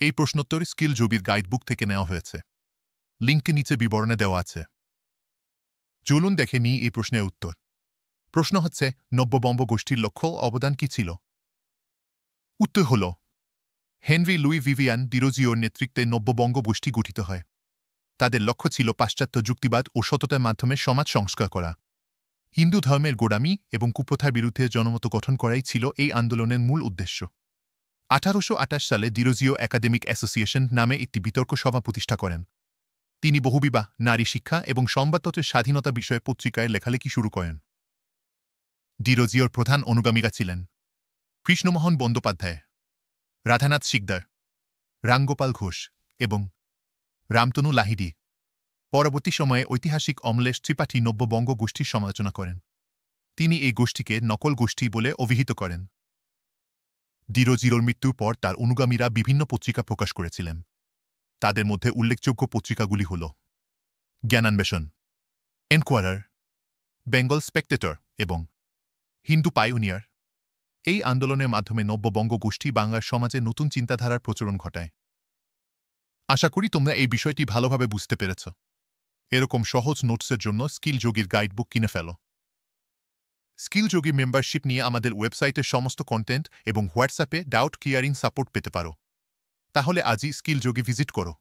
এই প্রশ্নোত্তর স্কিল যোগীর গাইডবুক থেকে নেওয়া হয়েছে। লিঙ্ককে নিচে বিবরণে দেওয়া আছে। চলুন দেখে নিই এই প্রশ্নের উত্তর। প্রশ্ন হচ্ছে, নব্যবঙ্গ গোষ্ঠীর লক্ষ্য অবদান কি ছিল? উত্তর হল, হেনরি লুই ভিভিয়ান ডিরোজিওর নেতৃত্বে নব্যবঙ্গ গোষ্ঠী গঠিত হয়। তাদের লক্ষ্য ছিল পাশ্চাত্য যুক্তিবাদ ও সততার মাধ্যমে সমাজ সংস্কার করা। হিন্দু ধর্মের গোড়ামি এবং কুপ্রথার বিরুদ্ধে জনমত গঠন করাই ছিল এই আন্দোলনের মূল উদ্দেশ্য। 1828 সালে ডিরোজিও একাডেমিক অ্যাসোসিয়েশন নামে একটি বিতর্ক সভা প্রতিষ্ঠা করেন। তিনি বহুবিবাহ, নারী শিক্ষা এবং সংবাদপত্রের স্বাধীনতা বিষয়ে পত্রিকায় লেখালেখি শুরু করেন। ডিরোজিওর প্রধান অনুগামীরা ছিলেন কৃষ্ণমোহন বন্দ্যোপাধ্যায়, রাধানাথ শিকদার, রামগোপাল ঘোষ এবং রামতনু লাহিড়ী। পরবর্তী সময়ে ঐতিহাসিক অমলেশ ত্রিপাঠী নব্যবঙ্গ গোষ্ঠীর সমালোচনা করেন। তিনি এই গোষ্ঠীকে নকল গোষ্ঠী বলে অভিহিত করেন। ডিরোজিওর মৃত্যুর পর তার অনুগামীরা বিভিন্ন পত্রিকা প্রকাশ করেছিলেন। তাদের মধ্যে উল্লেখযোগ্য পত্রিকাগুলি হল জ্ঞানান্বেষণ, এনকোয়ারার, বেঙ্গল স্পেকটেটর এবং হিন্দু পাইওনিয়ার। এই আন্দোলনের মাধ্যমে নব্যবঙ্গ গোষ্ঠী বাংলার সমাজে নতুন চিন্তাধারার প্রচলন ঘটায়। আশা করি তোমরা এই বিষয়টি ভালোভাবে বুঝতে পেরেছ। এরকম সহজ নোটসের জন্য স্কিল যোগীর গাইডবুক কিনে ফেলো। স্কিল যোগী মেম্বারশিপ নিয়ে আমাদের ওয়েবসাইটের সমস্ত কন্টেন্ট এবং হোয়াটসঅ্যাপে ডাউট ক্লিয়ারিং সাপোর্ট পেতে পারো। তাহলে আজই স্কিল যোগী ভিজিট করো।